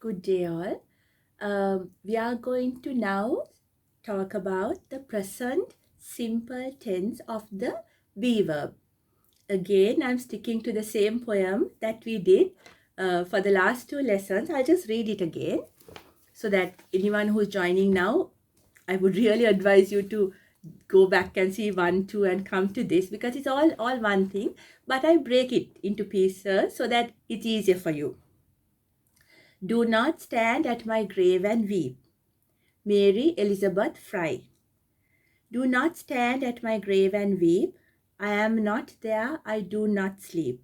Good day all. We are going to now talk about the present simple tense of the be verb. Again, I'm sticking to the same poem that we did for the last two lessons. I'll just read it again so that anyone who's joining now, I would really advise you to go back and see 1, 2 and come to this because it's all one thing, but I break it into pieces so that it's easier for you. Do not stand at my grave and weep. Mary Elizabeth Fry. Do not stand at my grave and weep. I am not there, I do not sleep.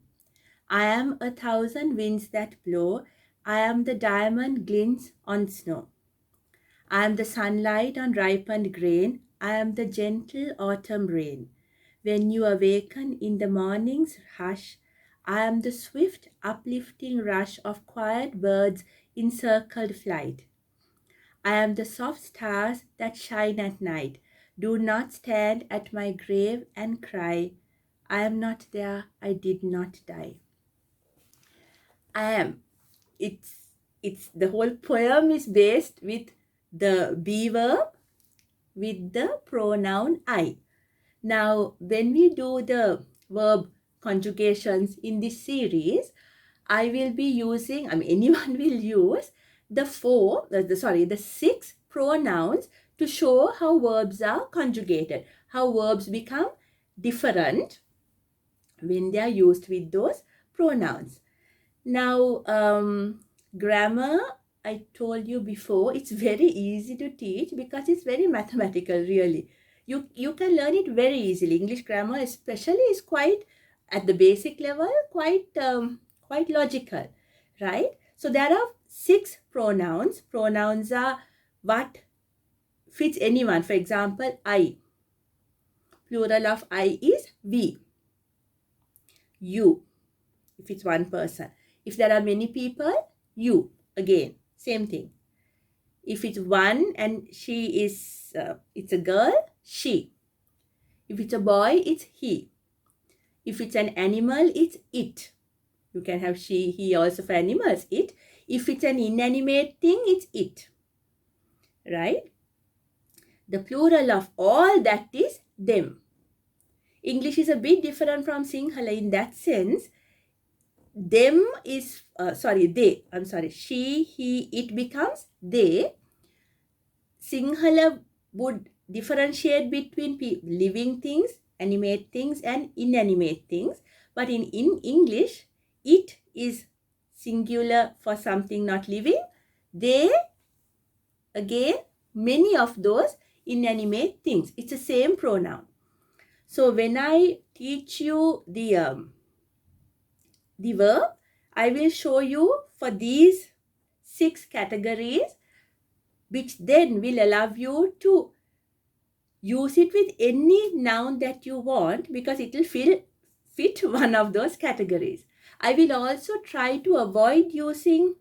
I am 1,000 winds that blow. I am the diamond glints on snow. I am the sunlight on ripened grain. I am the gentle autumn rain. When you awaken in the morning's hush, I am the swift uplifting rush of quiet birds in circled flight. I am the soft stars that shine at night. Do not stand at my grave and cry. I am not there, I did not die. I am. It's the whole poem is based with the be verb with the pronoun I. Now, when we do the verb conjugations in this series, I will be using, anyone will use the 6 pronouns to show how verbs are conjugated, how verbs become different when they are used with those pronouns. Now, grammar, I told you before, it's very easy to teach because it's very mathematical, really. You can learn it very easily. English grammar especially is quite, at the basic level, quite logical, right? So there are 6 pronouns. Pronouns are what fits anyone. For example, I. Plural of I is we. You, if it's one person. If there are many people, you. Again, same thing. If it's one and she is, it's a girl, she. If it's a boy, it's he. If it's an animal, it's it. You can have she, he also for animals, it. If it's an inanimate thing, it's it. Right? The plural of all that is them. English is a bit different from Sinhala in that sense. Them is, they. She, he, it becomes they. Sinhala would differentiate between living things, animate things and inanimate things. But in English, it is singular for something not living. They, again, many of those inanimate things. It's the same pronoun. So when I teach you the verb, I will show you for these 6 categories, which then will allow you to use it with any noun that you want because it will fit one of those categories. I will also try to avoid using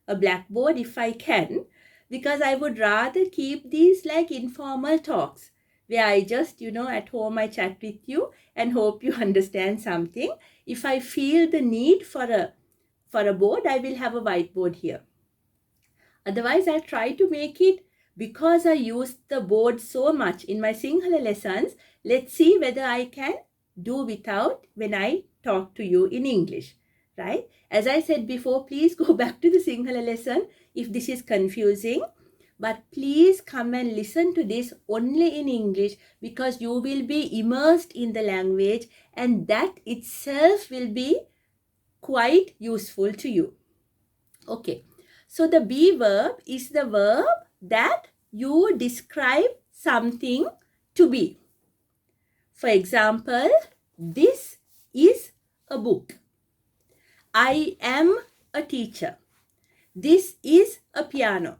a blackboard if I can, because I would rather keep these like informal talks where I just, at home I chat with you and hope you understand something. If I feel the need for a board, I will have a whiteboard here. Otherwise, I'll try to make it, because I use the board so much in my Sinhala lessons, let's see whether I can do without when I talk to you in English, right? As I said before, please go back to the Sinhala lesson if this is confusing. But please come and listen to this only in English because you will be immersed in the language and that itself will be quite useful to you. Okay, so the be verb is the verb that you describe something to be. For example, this is a book. I am a teacher. This is a piano.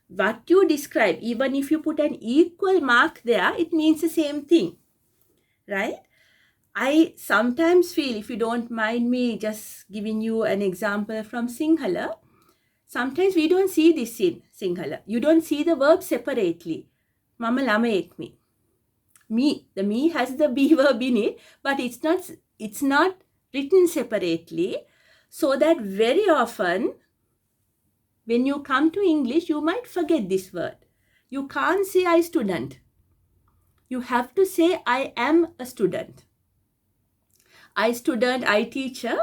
What you describe, even if you put an equal mark there, it means the same thing, right? I sometimes feel, if you don't mind me just giving you an example from Sinhala, sometimes we don't see this in Sinhala. You don't see the verb separately. Mama lamayek me. Me, the me has the be verb in it, but it's not written separately, so that very often when you come to English, you might forget this word. You can't say I student. You have to say I am a student. I student, I teacher,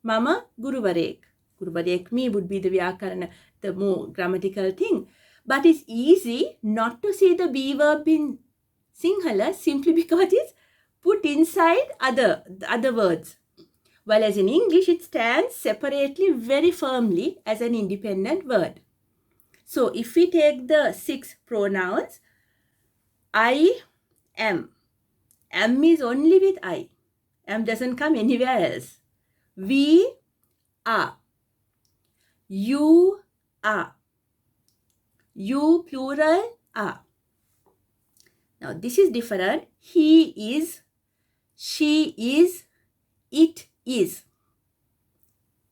mama guruvarek. Guruvarek me would be the vyakarana, the more grammatical thing. But it's easy not to say the be verb in Sinhala simply because it's put inside other words. While as in English, it stands separately very firmly as an independent word. So if we take the 6 pronouns, I am. Am is only with I. Am doesn't come anywhere else. We are. You are. You plural are. Now this is different. He is. She is. It is.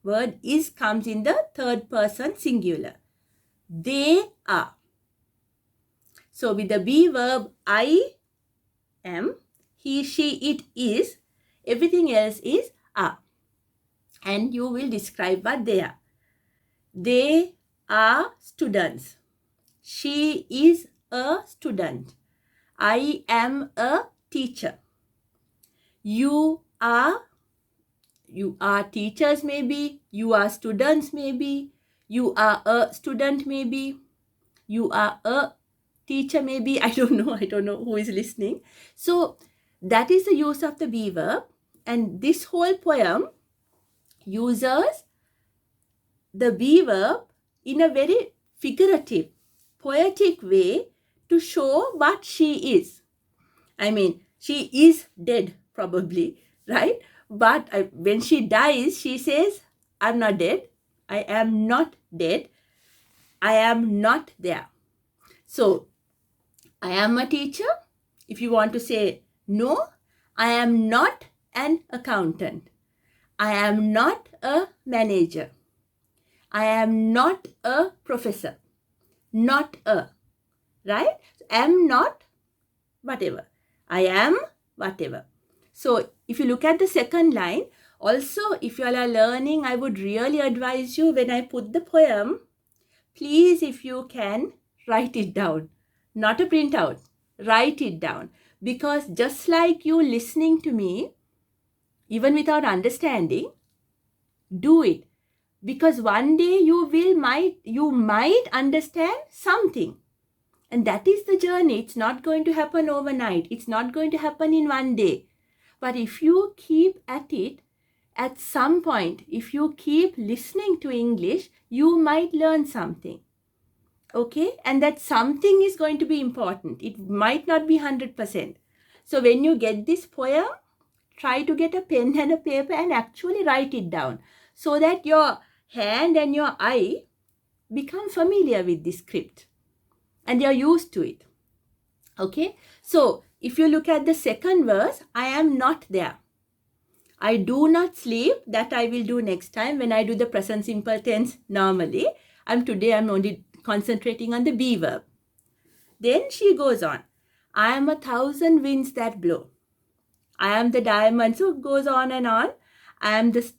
Word is comes in the third person singular. They are. So with the be verb I am, he, she, it is, everything else is are. And you will describe what they are. They are students. She is a student. I am a teacher. You are teachers maybe. You are students maybe. You are a student maybe. You are a teacher maybe. I don't know who is listening. So that is the use of the be verb. And this whole poem uses the be verb in a very figurative, poetic way to show what she is. I mean, she is dead probably, right? But when she dies, she says, I'm not dead. I am not dead. I am not there. So, I am a teacher. If you want to say no, I am not an accountant. I am not a manager. I am not a professor. Not a, right? Am not whatever. I am whatever. So if you look at the second line, also if you all are learning, I would really advise you when I put the poem, please if you can write it down. Not a printout. Write it down. Because just like you listening to me, even without understanding, do it. Because one day you might understand something. And that is the journey. It's not going to happen overnight. It's not going to happen in one day. But if you keep at it, at some point, if you keep listening to English, you might learn something. Okay? And that something is going to be important. It might not be 100%. So when you get this poem, try to get a pen and a paper and actually write it down so that your hand and your eye become familiar with this script and you're used to it. Okay? So if you look at the second verse, I am not there. I do not sleep. That I will do next time when I do the present simple tense normally. Today I'm only concentrating on the be verb. Then she goes on. I am 1,000 winds that blow. I am the diamond. So it goes on and on. I am the,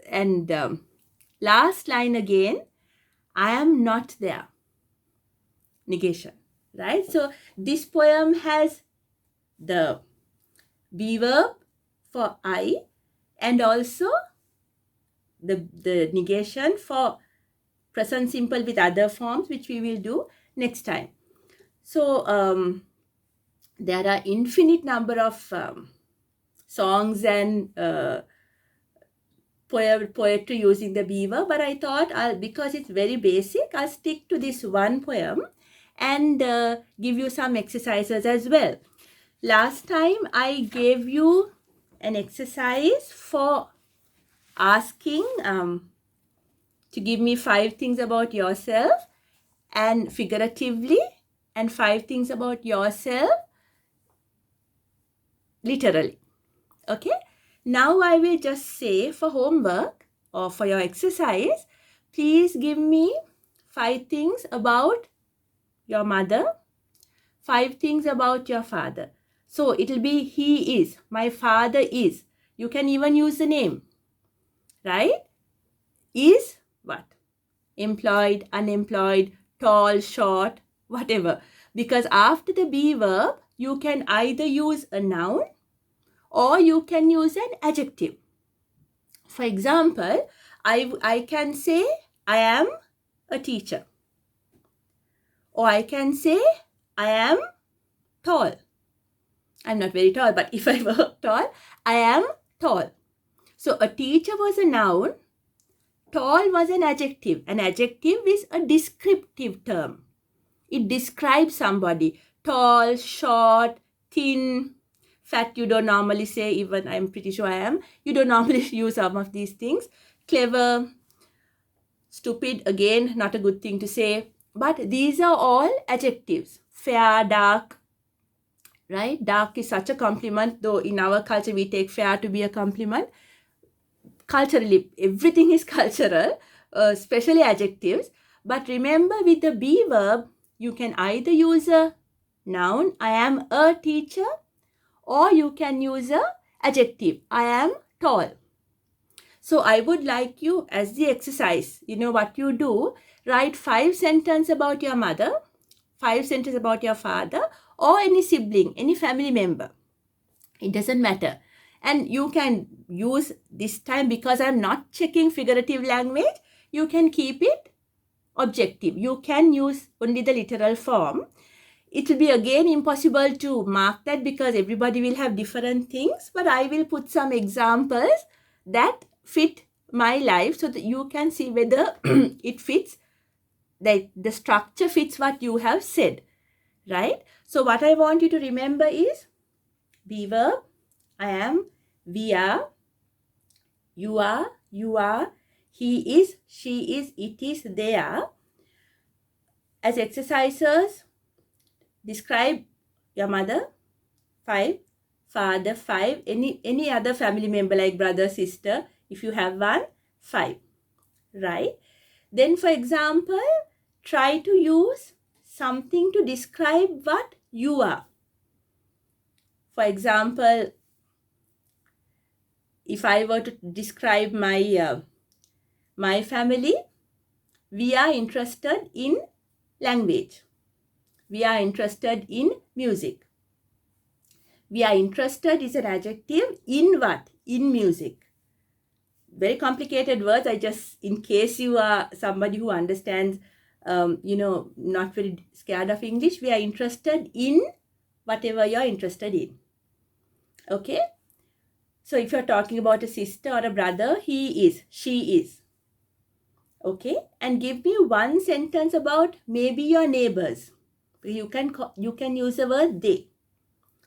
and last line again, I am not there. Negation, right? So this poem has the be verb for I and also the negation for present simple with other forms, which we will do next time. So there are infinite number of songs and poetry using the be verb, but I thought because it's very basic, I'll stick to this one poem and give you some exercises as well. Last time I gave you an exercise for asking to give me 5 things about yourself and figuratively, and 5 things about yourself literally. Okay? Now I will just say for homework or for your exercise, please give me 5 things about your mother, 5 things about your father. So it will be he is, my father is. You can even use the name, right? Is what? employed, unemployed, tall, short, whatever. Because after the be verb, you can either use a noun or you can use an adjective. For example, I can say, I am a teacher. Or I can say, I am tall. I'm not very tall, but if I were tall, I am tall. So a teacher was a noun, tall was an adjective. An adjective is a descriptive term. It describes somebody. Tall, short, thin, fat you don't normally say, even I'm pretty sure I am. You don't normally use some of these things. Clever, stupid, again, not a good thing to say. But these are all adjectives. Fair, dark, right? Dark is such a compliment, though in our culture we take fair to be a compliment. Culturally, everything is cultural, especially adjectives. But remember, with the be verb, you can either use a noun, I am a teacher, or you can use a adjective, I am tall. So I would like you, as the exercise, you know what you do, write 5 sentences about your mother, 5 sentences about your father, or any sibling, any family member. It doesn't matter. And you can use this time, because I'm not checking figurative language, you can keep it objective. You can use only the literal form. It will be again impossible to mark that because everybody will have different things, but I will put some examples that fit my life so that you can see whether it fits, that the structure fits what you have said, right? So what I want you to remember is be verb, I am, we are, you are, he is, she is, it is, they are. As exercises, describe your mother, 5, father, 5, any other family member like brother, sister, if you have one, 5, right? Then for example, try to use something to describe what you are. For example, if I were to describe my family, we are interested in language. We are interested in music. We are interested is an adjective in what? In music. Very complicated words. I just, in case you are somebody who understands, not very scared of English, we are interested in whatever you're interested in. Okay? So if you're talking about a sister or a brother, he is, she is. Okay? And give me one sentence about maybe your neighbors. You can use the word they.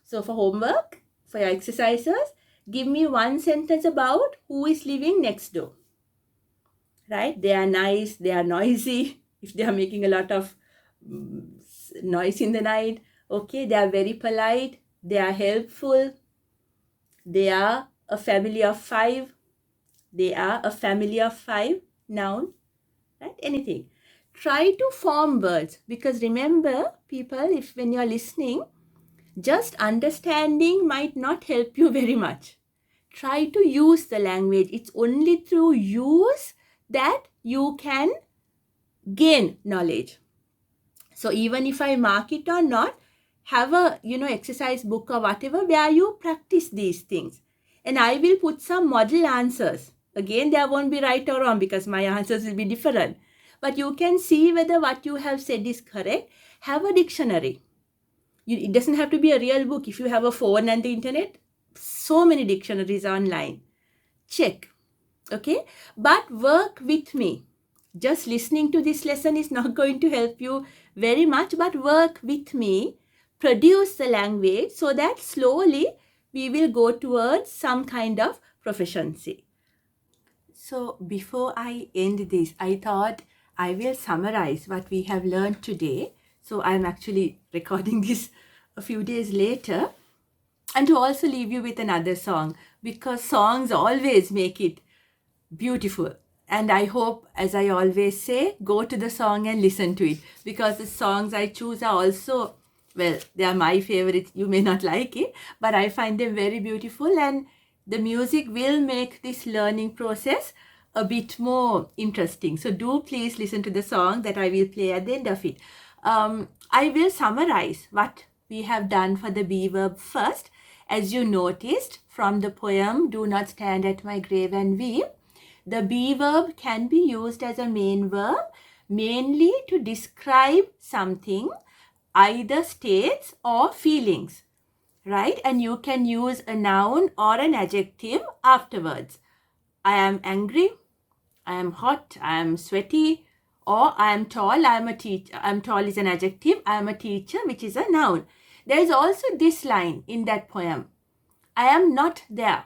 So for homework, for your exercises, give me one sentence about who is living next door. Right? They are nice, they are noisy, if they are making a lot of noise in the night. Okay, they are very polite, they are helpful, they are a family of 5. They are a family of 5, noun, right? Anything. Try to form words, because remember, people, if when you're listening, just understanding might not help you very much. Try to use the language. It's only through use that you can gain knowledge. So even if I mark it or not, have a exercise book or whatever where you practice these things. And I will put some model answers. Again, there won't be right or wrong because my answers will be different. But you can see whether what you have said is correct. Have a dictionary. It doesn't have to be a real book. If you have a phone and the internet, so many dictionaries online. Check. Okay? But work with me. Just listening to this lesson is not going to help you very much, but work with me. Produce the language so that slowly we will go towards some kind of proficiency. So before I end this, I thought I will summarize what we have learned today. So I'm actually recording this a few days later, and to also leave you with another song, because songs always make it beautiful. And I hope, as I always say, go to the song and listen to it, because the songs I choose are also, well, they are my favorites. You may not like it, but I find them very beautiful, and the music will make this learning process a bit more interesting. So do please listen to the song that I will play at the end of it. I will summarize what we have done for the be verb first. As you noticed from the poem, Do Not Stand at My Grave and Weep, the be verb can be used as a main verb mainly to describe something, either states or feelings, right? And you can use a noun or an adjective afterwards. I am angry, I am hot, I am sweaty, or I am tall, I am a teacher. I am tall is an adjective, I am a teacher, which is a noun. There is also this line in that poem. I am not there.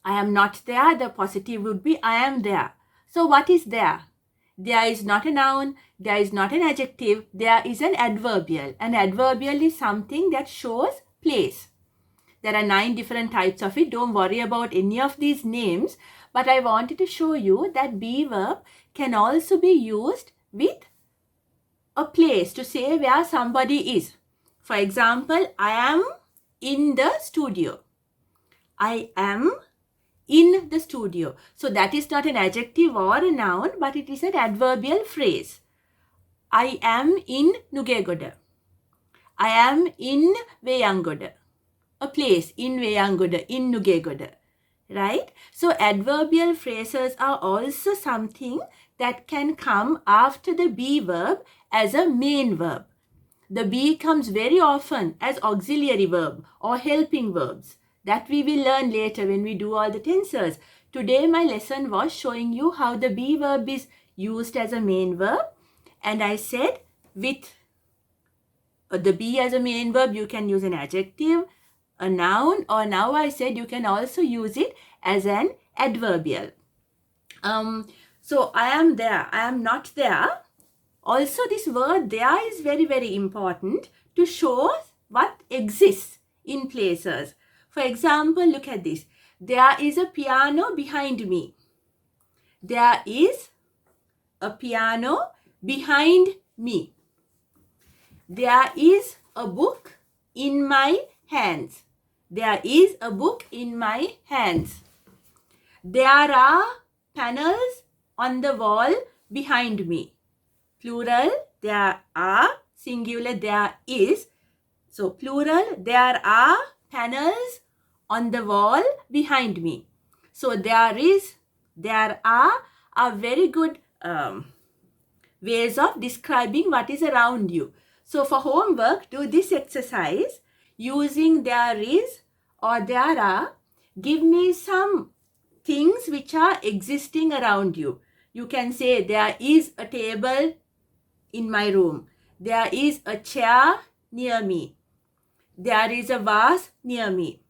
I am not there. The positive would be I am there. So what is there? There is not a noun. There is not an adjective. There is an adverbial. An adverbial is something that shows place. There are 9 different types of it. Don't worry about any of these names. But I wanted to show you that be verb can also be used with a place to say where somebody is. For example, I am in the studio. I am in the studio. So that is not an adjective or a noun, but it is an adverbial phrase. I am in Nugegoda. I am in Veyangoda. A place in Veyangoda, in Nugegoda. Right? So adverbial phrases are also something that can come after the be verb as a main verb. The be comes very often as auxiliary verb or helping verbs. That we will learn later when we do all the tensors. Today my lesson was showing you how the be verb is used as a main verb. And I said with the be as a main verb, you can use an adjective, a noun, or now I said you can also use it as an adverbial. So I am there, I am not there. Also this word there is very, very important to show what exists in places. For example, look at this. There is a piano behind me. There is a piano behind me. There is a book in my hands. There is a book in my hands. There are panels on the wall behind me. Plural, there are. Singular, there is. So plural, there are panels on the wall behind me. So there is, there are very good ways of describing what is around you. So for homework, do this exercise using there is or there are. Give me some things which are existing around you. You can say there is a table in my room. There is a chair near me. There is a vase near me.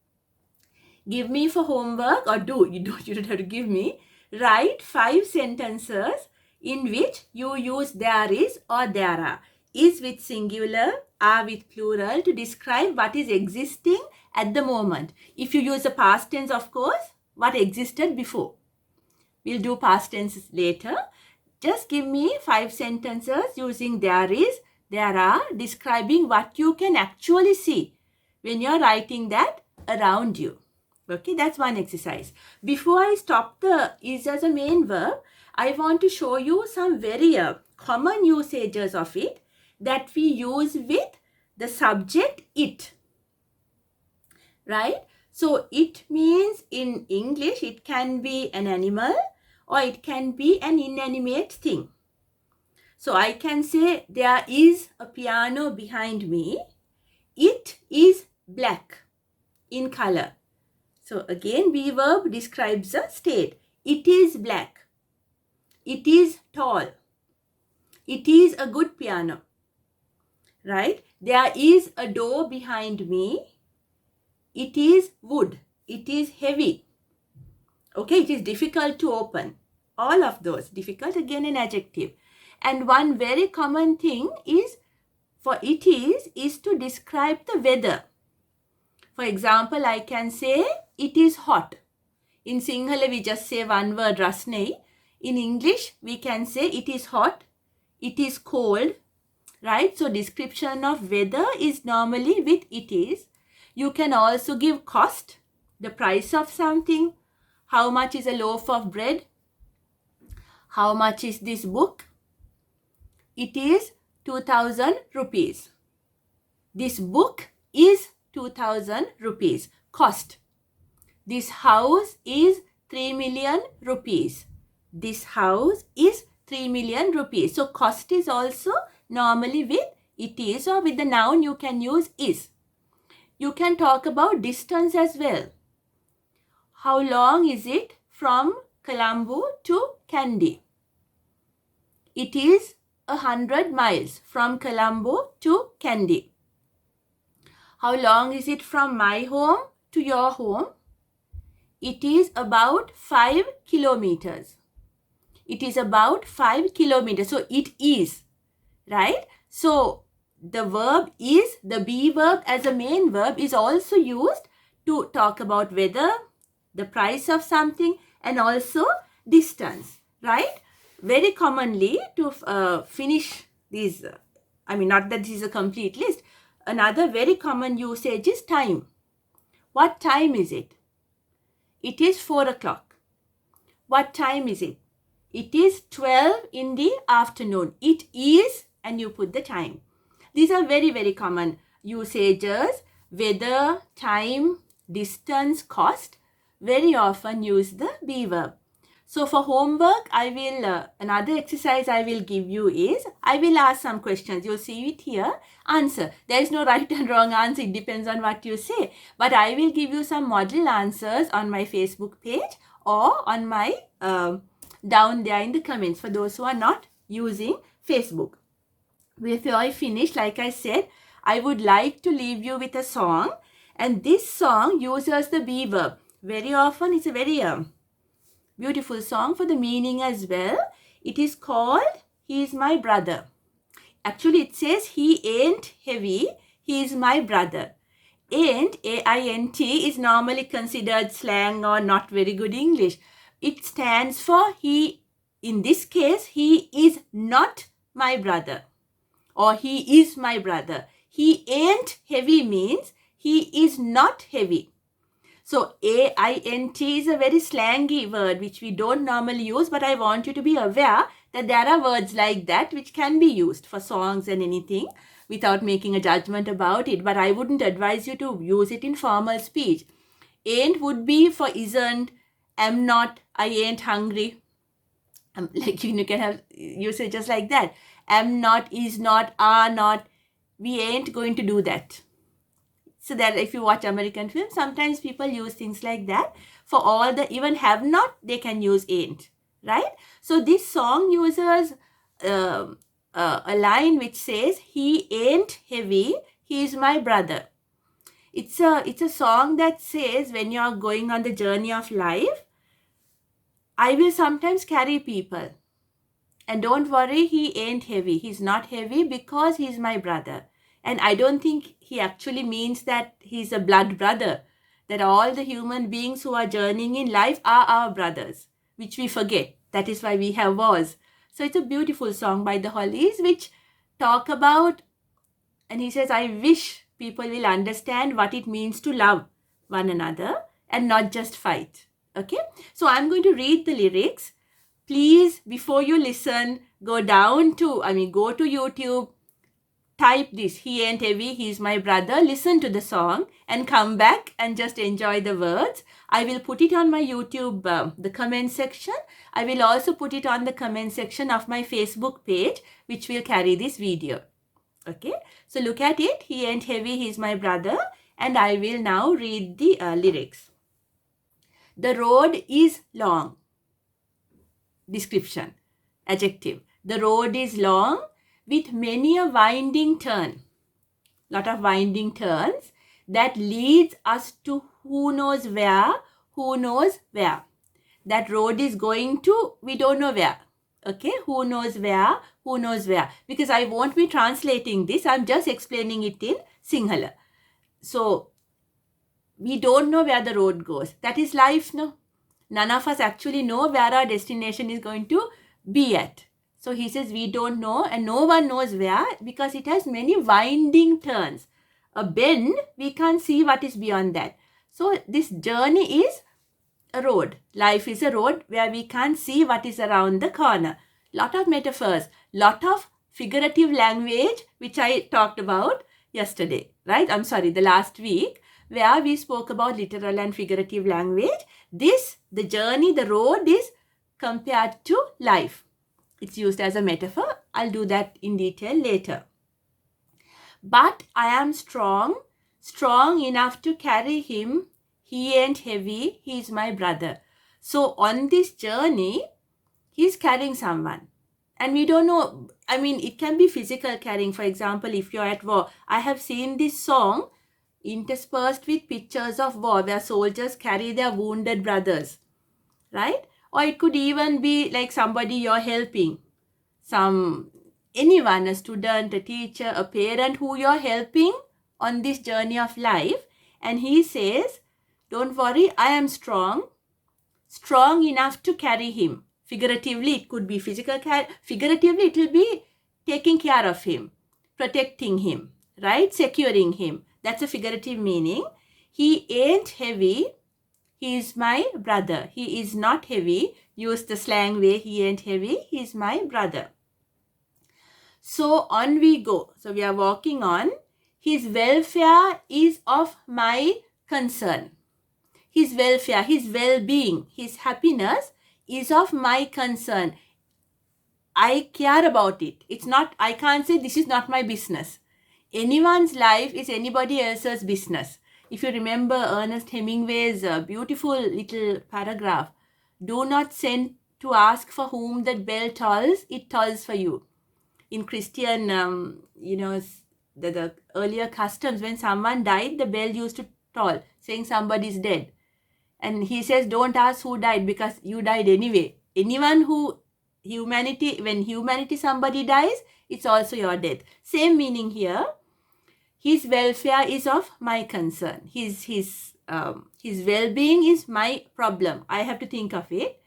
Give me for homework, or you don't have to give me. Write 5 sentences in which you use there is or there are. Is with singular, are with plural to describe what is existing at the moment. If you use the past tense, of course, what existed before. We'll do past tenses later. Just give me 5 sentences using there is, there are, describing what you can actually see when you're writing that around you. Okay, that's one exercise. Before I stop the is as a main verb, I want to show you some very common usages of it that we use with the subject it. Right? So it means in English, it can be an animal or it can be an inanimate thing. So I can say there is a piano behind me. It is black in color. So again, be verb describes a state. It is black. It is tall. It is a good piano. Right? There is a door behind me. It is wood. It is heavy. Okay, it is difficult to open. All of those. Difficult, again an adjective. And one very common thing is for it is to describe the weather. For example, I can say it is hot. In Sinhala, we just say one word, rasnei. In English, we can say it is hot, it is cold, right? So description of weather is normally with it is. You can also give cost, the price of something, How much is a loaf of bread? How much is this book? It is 2000 rupees. This book is 2000 rupees. Cost. This house is 3 million rupees. This house is 3 million rupees. So cost is also normally with it is, or with the noun you can use is. You can talk about distance as well. How long is it from Colombo to Kandy? It is 100 miles from Colombo to Kandy. How long is it from my home to your home? It is about 5 kilometers. It is about 5 kilometers. So it is, right? So the verb is, the be verb as a main verb is also used to talk about weather, the price of something, and also distance, right? Very commonly to finish these, not that this is a complete list. Another very common usage is time. What time is it? It is 4 o'clock. What time is it? It is 12 in the afternoon. It is, and you put the time. These are very, very common usages. Weather, time, distance, cost. Very often use the be verb. So for homework, another exercise I will give you is, I will ask some questions. You'll see it here. Answer. There is no right and wrong answer. It depends on what you say. But I will give you some model answers on my Facebook page or on my down there in the comments for those who are not using Facebook. Before I finish, like I said, I would like to leave you with a song. And this song uses the be verb. Very often it's a very beautiful song for the meaning as well. It is called He is My Brother. Actually, it says he ain't heavy, he is my brother. Ain't, A-I-N-T, is normally considered slang or not very good English. It stands for he, in this case, he is not my brother. Or he is my brother. He ain't heavy means he is not heavy. So A-I-N-T is a very slangy word which we don't normally use, but I want you to be aware that there are words like that which can be used for songs and anything without making a judgment about it. But I wouldn't advise you to use it in formal speech. Ain't would be for isn't, am not, I ain't hungry. You can have usages like that. Am not, is not, are not. We ain't going to do that. So that if you watch American films, sometimes people use things like that. For all the even have not, they can use ain't, right? So this song uses a line which says, he ain't heavy, he is my brother. It's a song that says when you are going on the journey of life, I will sometimes carry people. And don't worry, he ain't heavy. He's not heavy because he's my brother. And I don't think he actually means that he's a blood brother. That all the human beings who are journeying in life are our brothers, which we forget. That is why we have wars. So it's a beautiful song by the Hollies which talk about, and he says, I wish people will understand what it means to love one another and not just fight. Okay? So I'm going to read the lyrics. Please, before you listen, go to YouTube, type this, he ain't heavy, he's my brother, listen to the song and come back and just enjoy the words. I will put it on my YouTube, the comment section. I will also put it on the comment section of my Facebook page, which will carry this video. Okay, so look at it. He ain't heavy, he's my brother. And I will now read the lyrics. The road is long. Description, adjective. The road is long with many a winding turn. Lot of winding turns that leads us to who knows where. That road is going to, we don't know where. Okay, who knows where. Because I won't be translating this. I'm just explaining it in Sinhala. So, we don't know where the road goes. That is life, no? None of us actually know where our destination is going to be at. So he says we don't know and no one knows where because it has many winding turns. A bend, we can't see what is beyond that. So this journey is a road. Life is a road where we can't see what is around the corner. Lot of metaphors, lot of figurative language, which I talked about yesterday, right? The last week, where we spoke about literal and figurative language. The journey, the road is compared to life. It's used as a metaphor. I'll do that in detail later. But I am strong enough to carry him. He ain't heavy, he's my brother. So on this journey, he's carrying someone. And we don't know, it can be physical carrying. For example, if you're at war, I have seen this song interspersed with pictures of war where soldiers carry their wounded brothers, right? Or it could even be like somebody you're helping, anyone, a student, a teacher, a parent who you're helping on this journey of life. And he says, don't worry, I am strong enough to carry him. Figuratively, it could be physical care. Figuratively, it will be taking care of him, protecting him, right? Securing him. That's a figurative meaning. He ain't heavy. He is my brother. He is not heavy. Use the slang way. He ain't heavy. He is my brother. So on we go. So we are walking on. His welfare is of my concern. His welfare, his well-being, his happiness is of my concern. I care about it. I can't say this is not my business. Anyone's life is anybody else's business. If you remember Ernest Hemingway's beautiful little paragraph, do not send to ask for whom that bell tolls, it tolls for you. In Christian, the earlier customs, when someone died, the bell used to toll, saying somebody's dead. And he says, don't ask who died because you died anyway. When humanity somebody dies, it's also your death. Same meaning here. His welfare is of my concern. His well-being is my problem. I have to think of it.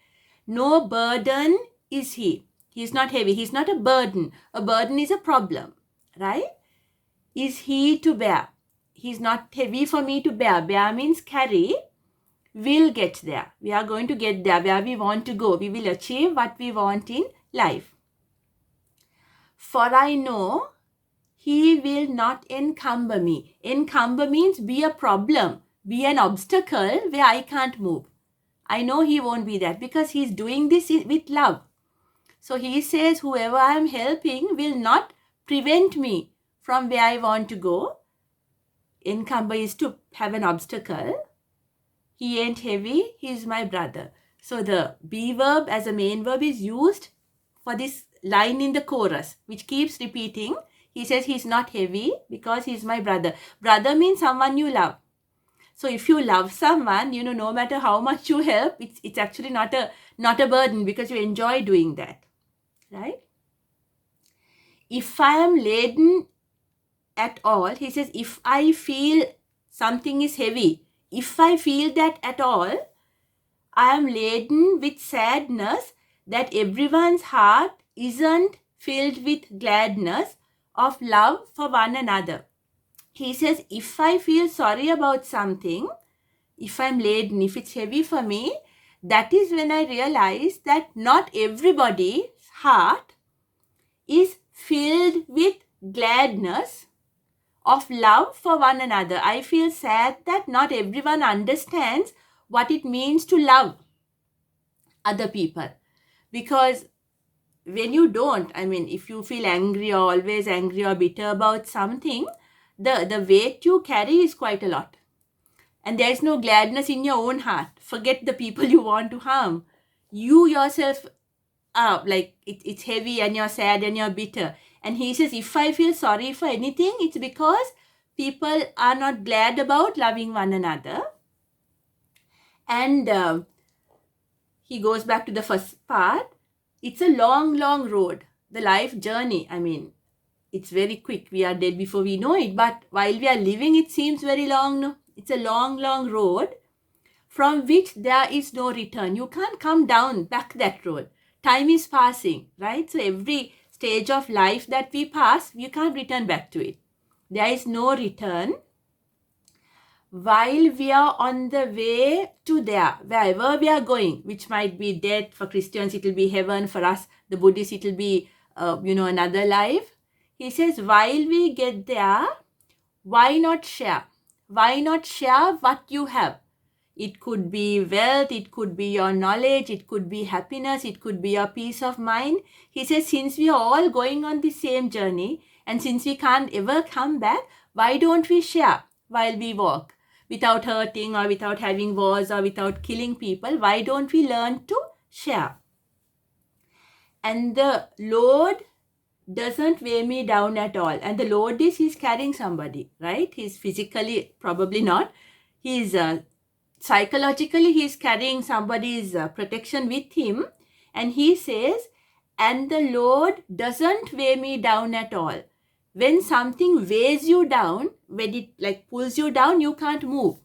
No burden is he. He's not heavy. He's not a burden. A burden is a problem, right? Is he to bear. He's not heavy for me to bear. Bear means carry. We'll get there. We are going to get there where we want to go. We will achieve what we want in life. For I know he will not encumber me. Encumber means be a problem, be an obstacle where I can't move. I know he won't be that because he's doing this with love. So he says, whoever I am helping will not prevent me from where I want to go. Encumber is to have an obstacle. He ain't heavy, he is my brother. So the be verb as a main verb is used for this line in the chorus, which keeps repeating. He says he's not heavy because he's my brother. Brother means someone you love. So if you love someone, no matter how much you help, it's actually not a burden because you enjoy doing that, right? If I am laden at all, he says, if I feel something is heavy, if I feel that at all, I am laden with sadness that everyone's heart isn't filled with gladness of love for one another. He says, if I feel sorry about something, if I'm laden, if it's heavy for me, that is when I realize that not everybody's heart is filled with gladness of love for one another. I feel sad that not everyone understands what it means to love other people. Because when you don't, if you feel angry or always angry or bitter about something, the weight you carry is quite a lot. And there is no gladness in your own heart. Forget the people you want to harm. You yourself are it's heavy and you're sad and you're bitter. And he says, if I feel sorry for anything, it's because people are not glad about loving one another. And he goes back to the first part. It's a long, long road. The life journey, it's very quick. We are dead before we know it. But while we are living, it seems very long. No? It's a long, long road from which there is no return. You can't come down back that road. Time is passing, right? So every stage of life that we pass, you can't return back to it. There is no return. while we are on the way to there, wherever we are going, which might be death. For Christians, it will be heaven. For us, the Buddhists, it will be, another life. He says, while we get there, why not share? Why not share what you have? It could be wealth, it could be your knowledge, it could be happiness, it could be your peace of mind. He says, since we are all going on the same journey, and since we can't ever come back, why don't we share while we walk? Without hurting or without having wars or without killing people, why don't we learn to share? And the Lord doesn't weigh me down at all. And the Lord he's carrying somebody, right? He's physically, probably not. He's psychologically, he's carrying somebody's protection with him. And he says, and the Lord doesn't weigh me down at all. When something weighs you down, when it pulls you down, you can't move.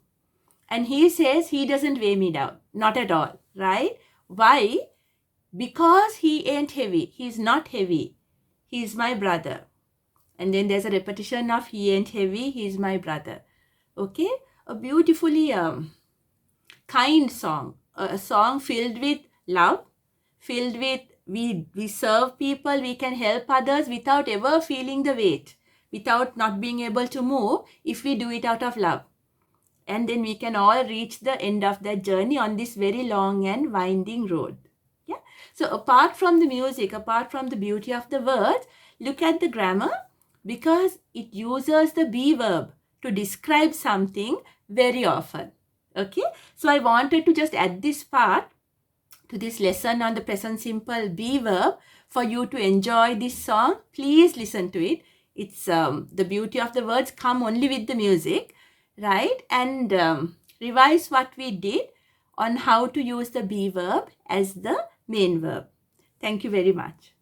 And he says he doesn't weigh me down, not at all, right? Why? Because he ain't heavy. He's not heavy. He's my brother. And then there's a repetition of he ain't heavy, he's my brother. Okay? A beautifully kind song. A song filled with love, filled with we serve people, we can help others without ever feeling the weight, without not being able to move, if we do it out of love. And then we can all reach the end of that journey on this very long and winding road. Yeah. So apart from the music, apart from the beauty of the words, look at the grammar, because it uses the be verb to describe something very often. Okay. So I wanted to just add this part to this lesson on the present simple be verb for you to enjoy this song. Please listen to it. It's the beauty of the words come only with the music, right? And revise what we did on how to use the be verb as the main verb. Thank you very much.